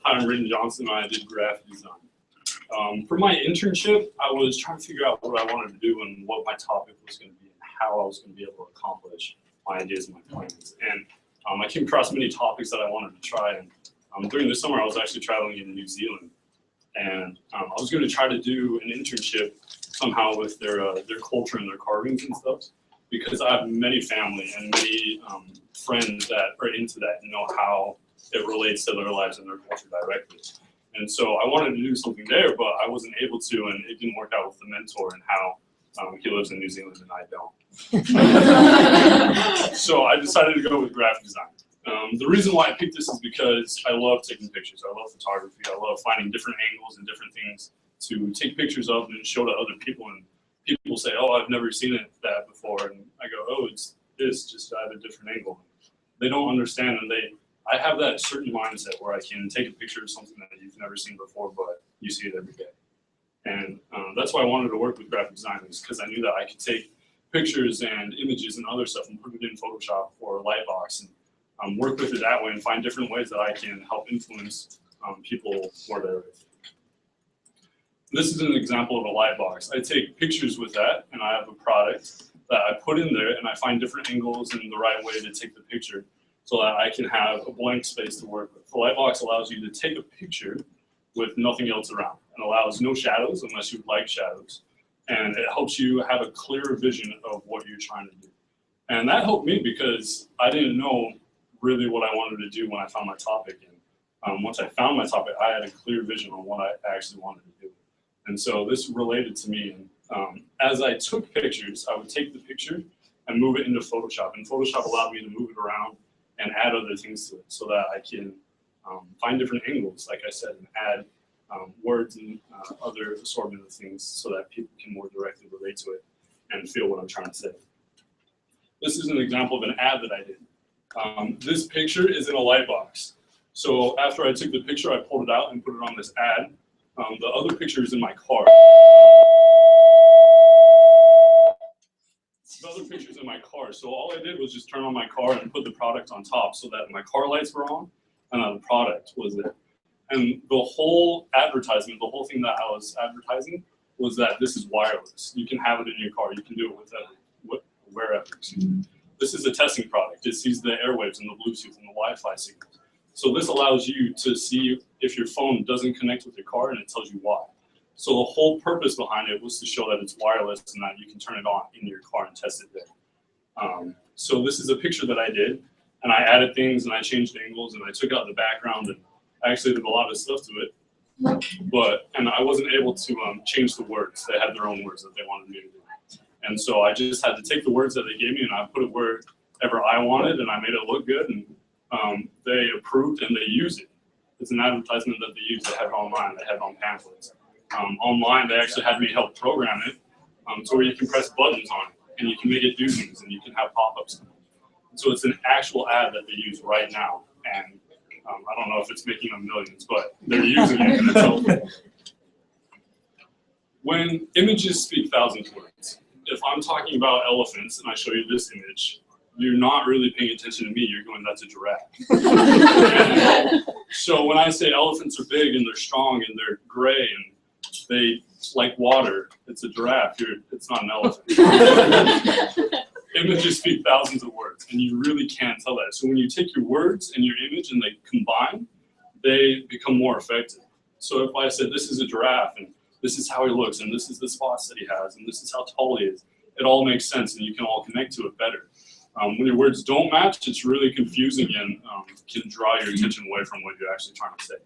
Hi, I'm RJohnson, and I did graphic design. For my internship, I was trying to figure out what I wanted to do and what my topic was going to be and how I was going to be able to accomplish my ideas and my plans. And I came across many topics that I wanted to try. And during the summer, I was actually traveling in New Zealand. And I was going to try to do an internship somehow with their culture and their carvings and stuff, because I have many family and many friends that are into that and know how it relates to their lives and their culture directly. And so I wanted to do something there, but I wasn't able to, and it didn't work out with the mentor and how he lives in New Zealand and I don't. So I decided to go with graphic design. The reason why I picked this is because I love taking pictures. I love photography. I love finding different angles and different things to take pictures of and show to other people. And people say, oh, I've never seen that before. And I go, oh, it's this, just at a different angle. They don't understand, and I have that certain mindset where I can take a picture of something that you've never seen before, but you see it every day. And that's why I wanted to work with graphic designers, because I knew that I could take pictures and images and other stuff and put it in Photoshop or Lightbox and work with it that way and find different ways that I can help influence people more directly. This is an example of a Lightbox. I take pictures with that, and I have a product that I put in there, and I find different angles and the right way to take the picture so that I can have a blank space to work with. The Lightbox allows you to take a picture with nothing else around and allows no shadows unless you like shadows. And it helps you have a clearer vision of what you're trying to do. And that helped me because I didn't know really what I wanted to do when I found my topic. And once I found my topic, I had a clear vision on what I actually wanted to do. And so this related to me. And as I took pictures, I would take the picture and move it into Photoshop. And Photoshop allowed me to move it around and add other things to it so that I can find different angles, like I said, and add words and other assortment of things so that people can more directly relate to it and feel what I'm trying to say. This is an example of an ad that I did. This picture is in a Lightbox. So after I took the picture, I pulled it out and put it on this ad. The other picture is in my car. The other picture's in my car. So all I did was just turn on my car and put the product on top so that my car lights were on and the product was there. And the whole advertisement, the whole thing that I was advertising was that this is wireless. You can have it in your car. You can do it wherever. This is a testing product. It sees the airwaves and the Bluetooth and the Wi-Fi signals. So this allows you to see if your phone doesn't connect with your car, and it tells you why. So the whole purpose behind it was to show that it's wireless and that you can turn it on in your car and test it there. So this is a picture that I did, and I added things and I changed angles and I took out the background and I actually did a lot of stuff to it. And I wasn't able to change the words. They had their own words that they wanted me to do. And so I just had to take the words that they gave me and I put it wherever I wanted, and I made it look good, and they approved and they use it. It's an advertisement that they use. They have it online. They have it on pamphlets. Online, they actually had me help program it to where you can press buttons on it and you can make it do things and you can have pop-ups. So it's an actual ad that they use right now, and I don't know if it's making them millions, but they're using it and it's helpful. When images speak thousands of words, if I'm talking about elephants and I show you this image, you're not really paying attention to me. You're going, that's a giraffe. So when I say elephants are big and they're strong and they're gray and they like water, it's a giraffe. It's not an elephant. Images speak thousands of words, and you really can't tell that. So when you take your words and your image and they combine, they become more effective. So if I said, this is a giraffe, and this is how he looks, and this is the spots that he has, and this is how tall he is, it all makes sense, and you can all connect to it better. When your words don't match, it's really confusing and can draw your attention away from what you're actually trying to say.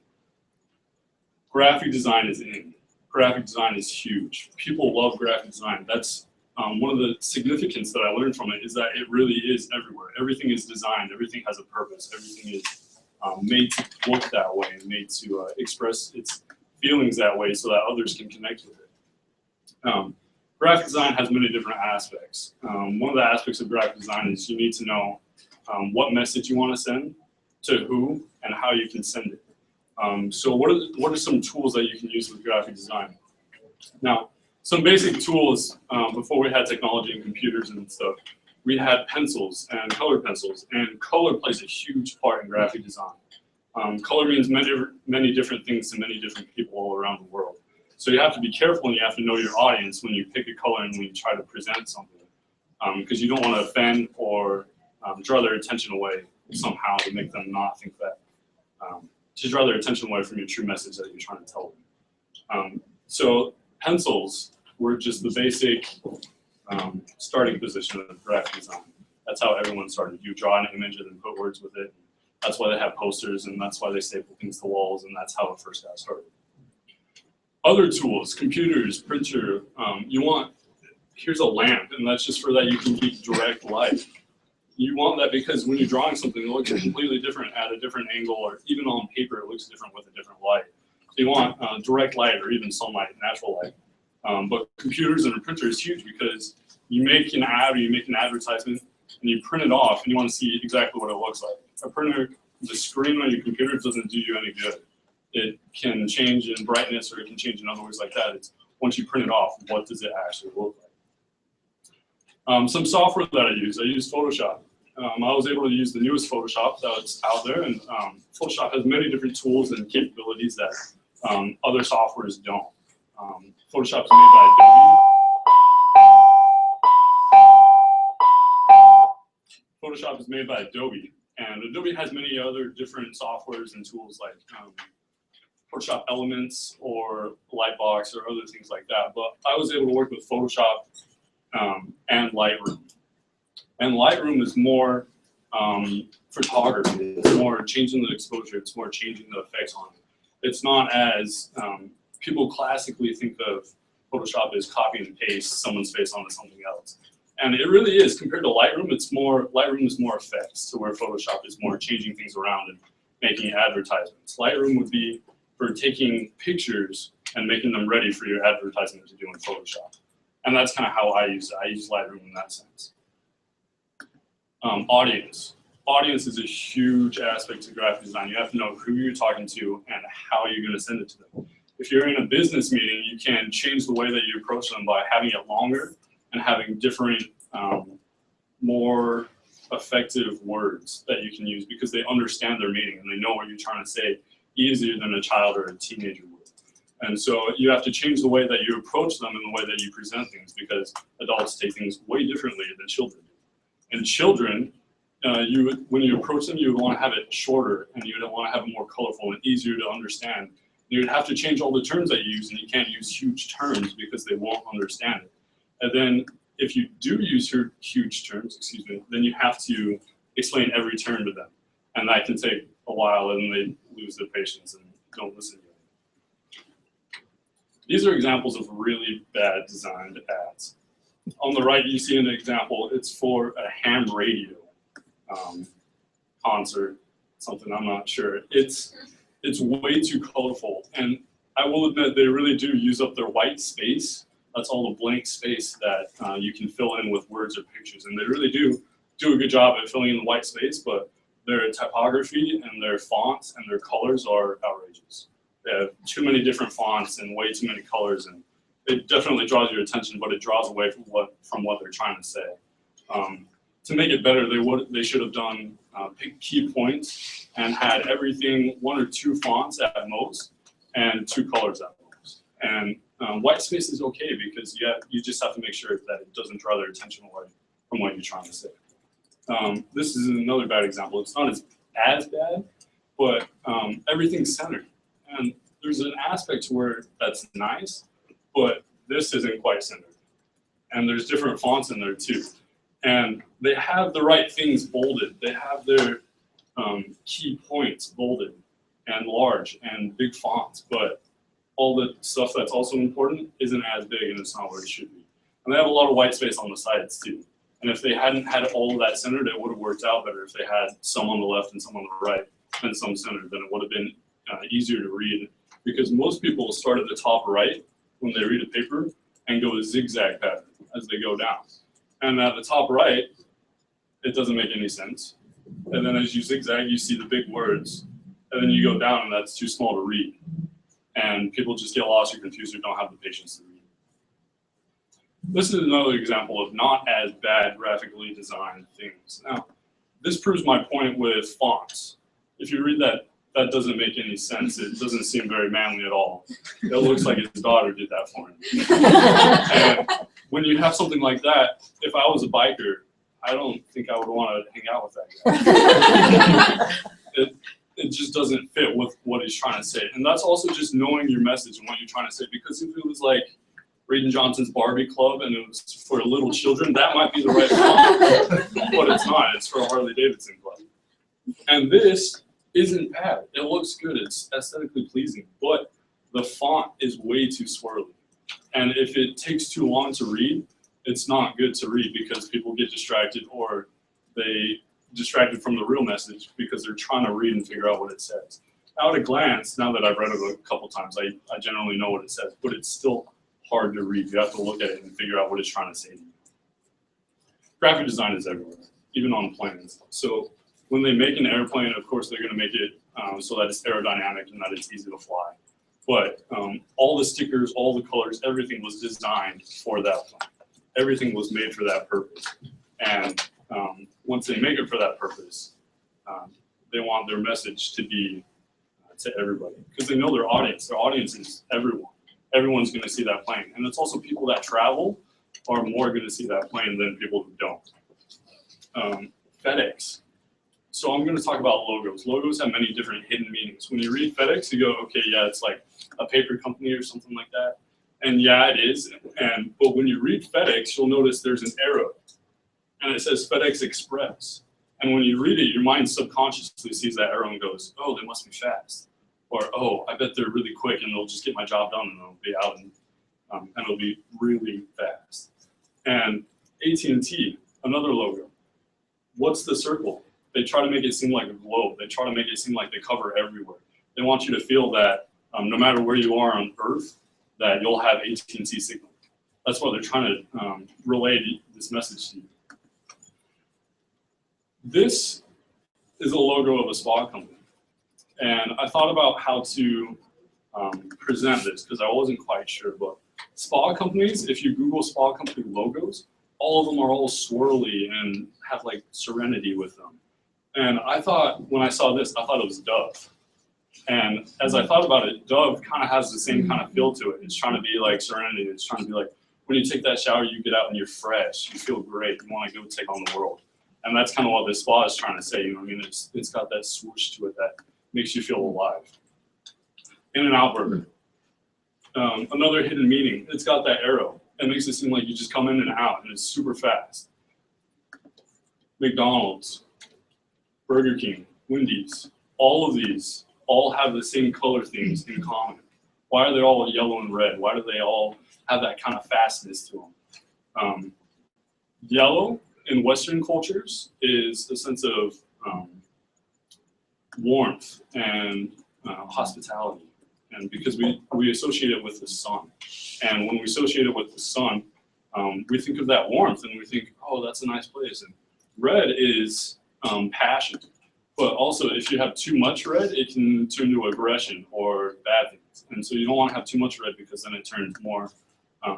Graphic design is in. Graphic design is huge. People love graphic design. That's one of the significance that I learned from it is that it really is everywhere. Everything is designed. Everything has a purpose. Everything is made to look that way and made to express its feelings that way so that others can connect with it. Graphic design has many different aspects. One of the aspects of graphic design is you need to know what message you want to send, to who, and how you can send it. So what are some tools that you can use with graphic design? Now, some basic tools, before we had technology and computers and stuff, we had pencils and color pencils, and color plays a huge part in graphic design. Color means many different things to many different people all around the world. So you have to be careful and you have to know your audience when you pick a color and when you try to present something. Because you don't want to offend or draw their attention away somehow to make them not think that, to draw their attention away from your true message that you're trying to tell them. So pencils were just the basic starting position of graphic design. That's how everyone started. You draw an image and then put words with it. That's why they have posters and that's why they staple things to walls, and that's how it first got started. Other tools, computers, printer, here's a lamp, and that's just for that you can keep direct light. You want that because when you're drawing something, it looks completely different at a different angle, or even on paper, it looks different with a different light. So you want direct light or even sunlight, natural light. But computers and a printer is huge because you make an ad or you make an advertisement and you print it off and you want to see exactly what it looks like. A printer, the screen on your computer doesn't do you any good. It can change in brightness or it can change in other ways like that. It's once you print it off, what does it actually look like? Some software that I use Photoshop. I was able to use the newest Photoshop that's out there, and Photoshop has many different tools and capabilities that other softwares don't. Photoshop is made by Adobe. Photoshop is made by Adobe, and Adobe has many other different softwares and tools like Photoshop Elements or Lightbox or other things like that. But I was able to work with Photoshop and Lightroom. And Lightroom is more photography. It's more changing the exposure. It's more changing the effects on it. It's not as people classically think of Photoshop as copy and paste someone's face onto something else. And it really is. Compared to Lightroom, Lightroom is more effects, to where Photoshop is more changing things around and making advertisements. Lightroom would be for taking pictures and making them ready for your advertisement to do in Photoshop. And that's kind of how I use it. I use Lightroom in that sense. Audience. Audience is a huge aspect to graphic design. You have to know who you're talking to and how you're going to send it to them. If you're in a business meeting, you can change the way that you approach them by having it longer and having different, more effective words that you can use because they understand their meaning and they know what you're trying to say easier than a child or a teenager would. And so you have to change the way that you approach them and the way that you present things because adults take things way differently than children do. And children, when you approach them, you would want to have it shorter and you would want to have it more colorful and easier to understand. You would have to change all the terms that you use, and you can't use huge terms because they won't understand it. And then if you do use your huge terms, then you have to explain every term to them. And that can take a while and they lose their patience and don't listen to you. These are examples of really bad designed ads. On the right, you see an example. It's for a ham radio concert, something I'm not sure. It's way too colorful. And I will admit they really do use up their white space. That's all the blank space that you can fill in with words or pictures. And they really do a good job at filling in the white space, but their typography and their fonts and their colors are outrageous. They have too many different fonts and way too many colors, and it definitely draws your attention, but it draws away from what they're trying to say. To make it better, they should have done pick key points and had everything 1 or 2 fonts at most and 2 colors at most. And white space is okay because you just have to make sure that it doesn't draw their attention away from what you're trying to say. This is another bad example. It's not as bad, but everything's centered. And there's an aspect to where that's nice, but this isn't quite centered. And there's different fonts in there too. And they have the right things bolded. They have their key points bolded and large and big fonts, but all the stuff that's also important isn't as big and it's not where it should be. And they have a lot of white space on the sides too. And if they hadn't had all of that centered, it would have worked out better. If they had some on the left and some on the right and some centered, then it would have been easier to read. Because most people start at the top right when they read a paper and go a zigzag pattern as they go down. And at the top right, it doesn't make any sense. And then as you zigzag, you see the big words. And then you go down and that's too small to read. And people just get lost or confused or don't have the patience to read. This is another example of not as bad graphically designed things. Now, this proves my point with fonts. If you read that that doesn't make any sense. It doesn't seem very manly at all. It looks like his daughter did that for him. And when you have something like that, if I was a biker, I don't think I would want to hang out with that guy. It just doesn't fit with what he's trying to say. And that's also just knowing your message and what you're trying to say. Because if it was like RJohnson's Barbie Club and it was for little children, that might be the right font. But it's not. It's for a Harley-Davidson club. And this isn't bad. It looks good. It's aesthetically pleasing. But the font is way too swirly. And if it takes too long to read, it's not good to read because people get distracted or they distracted from the real message because they're trying to read and figure out what it says. At a glance, now that I've read it a couple times, I generally know what it says, but it's still hard to read. You have to look at it and figure out what it's trying to say to you. Graphic design is everywhere, even on planes. So when they make an airplane, of course, they're going to make it so that it's aerodynamic and that it's easy to fly. But all the stickers, all the colors, everything was designed for that plane. Everything was made for that purpose. And once they make it for that purpose, they want their message to be to everybody because they know their audience. Their audience is everyone. Everyone's going to see that plane. And it's also people that travel are more going to see that plane than people who don't. FedEx. So I'm going to talk about logos. Logos have many different hidden meanings. When you read FedEx, you go, okay, yeah, it's like a paper company or something like that. And yeah, it is. But when you read FedEx, you'll notice there's an arrow. And it says FedEx Express. And when you read it, your mind subconsciously sees that arrow and goes, oh, they must be fast. Or, oh, I bet they're really quick and they'll just get my job done and they'll be out and it'll be really fast. And AT&T, another logo. What's the circle? They try to make it seem like a globe. They try to make it seem like they cover everywhere. They want you to feel that no matter where you are on Earth, that you'll have AT&T signal. That's why they're trying to relay this message to you. This is a logo of a spa company. And I thought about how to present this because I wasn't quite sure. But spa companies, if you Google spa company logos, all of them are all swirly and have like serenity with them. And I thought, when I saw this, I thought it was Dove. And as I thought about it, Dove kind of has the same kind of feel to it. It's trying to be like serenity. It's trying to be like, when you take that shower, you get out and you're fresh. You feel great. You want to go take on the world. And that's kind of what this spa is trying to say. You know, I mean, it's got that swoosh to it that makes you feel alive. In-N-Out Burger. Another hidden meaning. It's got that arrow. It makes it seem like you just come in and out, and it's super fast. McDonald's, Burger King, Wendy's, all of these all have the same color themes in common. Why are they all yellow and red? Why do they all have that kind of fastness to them? Yellow in Western cultures is a sense of warmth and hospitality. And because we associate it with the sun. And when we associate it with the sun, we think of that warmth and we think, oh, that's a nice place. And red is passion. But also, if you have too much red, it can turn to aggression or bad things. And so you don't want to have too much red because then it turns more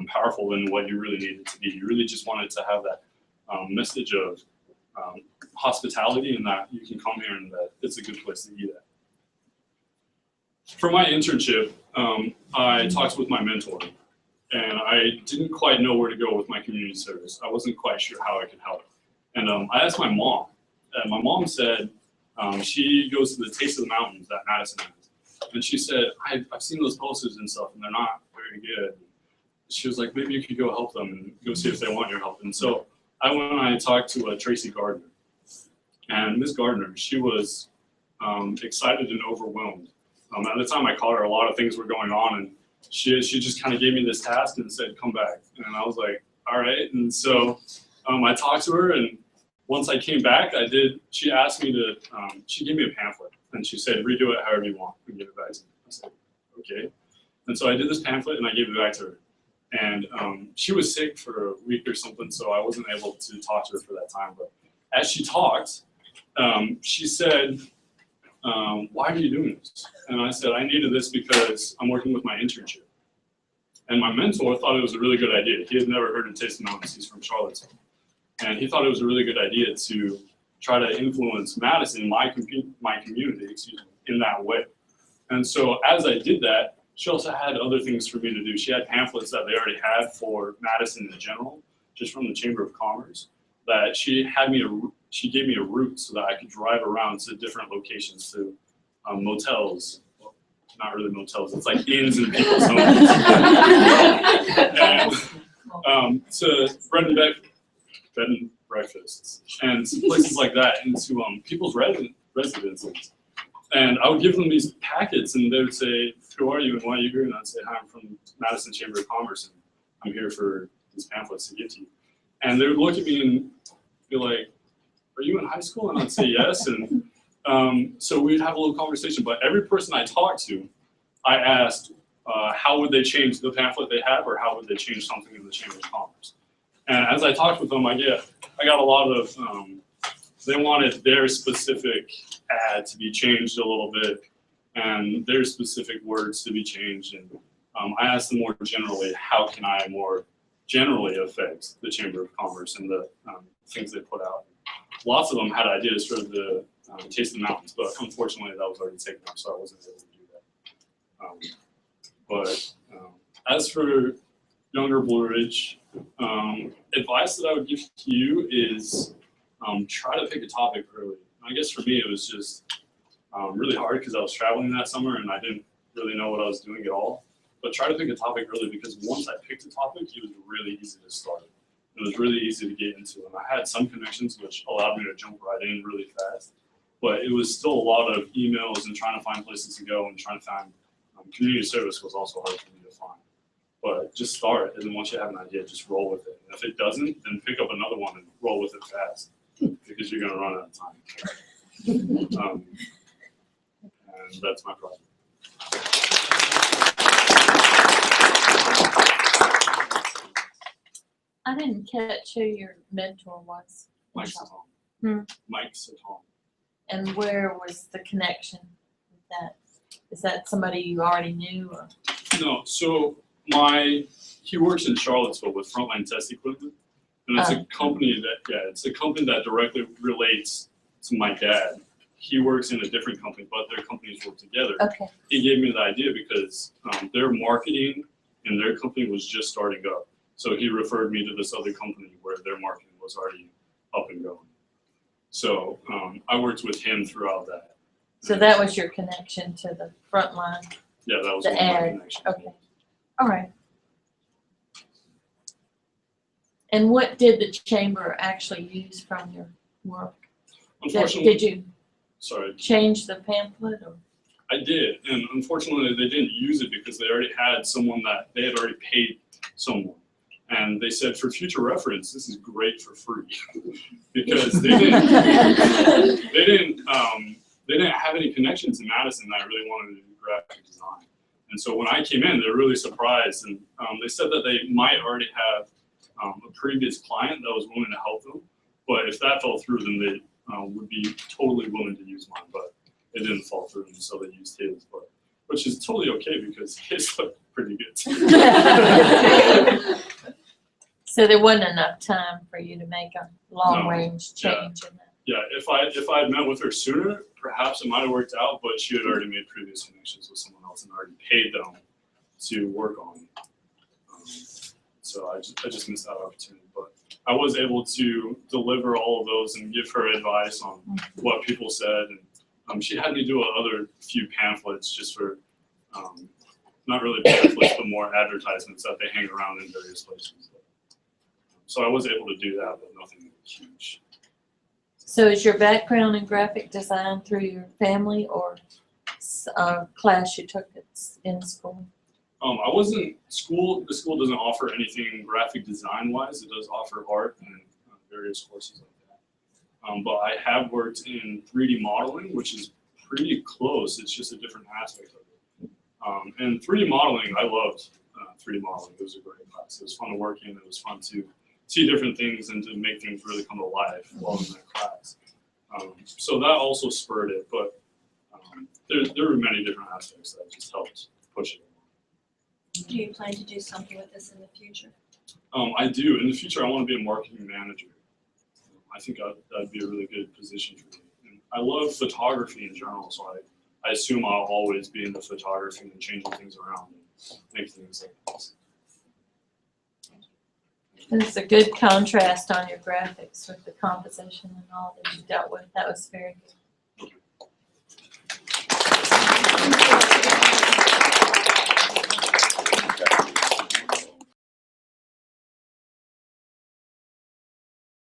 powerful than what you really need it to be. You really just want it to have that message of hospitality and that you can come here and that it's a good place to eat at. For my internship, I talked with my mentor, and I didn't quite know where to go with my community service. I wasn't quite sure how I could help. And I asked my mom, and my mom said she goes to the Taste of the Mountains that Madison has. And she said, I've seen those posters and stuff, and they're not very good. She was like, maybe you could go help them and go see if they want your help. And so I went and I talked to Tracy Gardner. And Ms. Gardner, she was excited and overwhelmed. At the time I called her, a lot of things were going on, and she just kind of gave me this task and said, come back. And I was like, all right. And so I talked to her, and once I came back, she asked me to, she gave me a pamphlet, and she said, redo it however you want and give it back to me. I said, okay. And so I did this pamphlet, and I gave it back to her. And she was sick for a week or something, so I wasn't able to talk to her for that time. But as she talked, she said, why are you doing this? And I said, I needed this because I'm working with my internship. And my mentor thought it was a really good idea. He had never heard of Taste of the Mountains. He's from Charlottesville. And he thought it was a really good idea to try to influence Madison, my community, in that way. And so as I did that, she also had other things for me to do. She had pamphlets that they already had for Madison in general, just from the Chamber of Commerce, that she gave me a route so that I could drive around to different locations, to motels. Well, not really motels, it's like inns and people's homes. And to bed and breakfasts and places like that, into people's residences. And I would give them these packets, and they would say, "Who are you and why are you here?" And I'd say, "Hi, I'm from Madison Chamber of Commerce, and I'm here for these pamphlets to give to you." And they would look at me and be like, "Are you in high school?" And I'd say, "Yes." And so we'd have a little conversation. But every person I talked to, I asked, how would they change the pamphlet they have, or how would they change something in the Chamber of Commerce? And as I talked with them, I got a lot of, they wanted their specific ad to be changed a little bit, and their specific words to be changed. And I asked them more generally, how can I more generally affect the Chamber of Commerce and the things they put out? Lots of them had ideas for the Taste of the Mountains, but unfortunately that was already taken up, so I wasn't able to do that. But as for younger Blue Ridge, advice that I would give to you is try to pick a topic early. I guess for me it was just really hard because I was traveling that summer and I didn't really know what I was doing at all. But try to pick a topic early, because once I picked a topic, it was really easy to start. It was really easy to get into, and I had some connections which allowed me to jump right in really fast. But it was still a lot of emails and trying to find places to go and trying to find community service was also hard for me to find. But just start, and then once you have an idea, just roll with it. And if it doesn't, then pick up another one and roll with it fast, because you're going to run out of time. And that's my project. I didn't catch who your mentor was. Mike Saton. Mike Saton. And where was the connection with that? Is that somebody you already knew? Or? No, so he works in Charlottesville with Frontline Test Equipment, and it's a company that directly relates to my dad. He works in a different company, but their companies work together. Okay. He gave me the idea because their marketing and their company was just starting up. So he referred me to this other company where their marketing was already up and going. So I worked with him throughout that. So that was your connection to the front line? Yeah, that was the one of my ad. connections. Okay. All right. And what did the chamber actually use from your work? Unfortunately, Did you change the pamphlet? Or? I did, and unfortunately they didn't use it because they already had someone that they had already paid someone. And they said, for future reference, this is great for free, because they didn't have any connections in Madison that really wanted to do graphic design. And so when I came in, they were really surprised, and they said that they might already have a previous client that was willing to help them, but if that fell through, then they would be totally willing to use mine. But it didn't fall through, and so they used his, which is totally okay because his looked pretty good too. So there wasn't enough time for you to make a long-range change in that. Yeah, if I had met with her sooner, perhaps it might have worked out, but she had already made previous connections with someone else and already paid them to work on. So I just missed that opportunity. But I was able to deliver all of those and give her advice on what people said. And she had me do another few pamphlets just for, not really pamphlets, but more advertisements that they hang around in various places. So I was able to do that, but nothing huge. So is your background in graphic design through your family or class you took in school? I wasn't school. The school doesn't offer anything graphic design wise. It does offer art and various courses like that. But I have worked in 3D modeling, which is pretty close. It's just a different aspect of it. And 3D modeling, I loved 3D modeling. It was a great class. It was fun to work in. It was fun to see different things and to make things really come to life while in that class. So that also spurred it, but there were many different aspects that just helped push it. Do you plan to do something with this in the future? I do. In the future, I want to be a marketing manager. I think that'd be a really good position for me. And I love photography in general, so I assume I'll always be in the photography and changing things around and making things like this. There's a good contrast on your graphics with the composition and all that you dealt with. That was very good.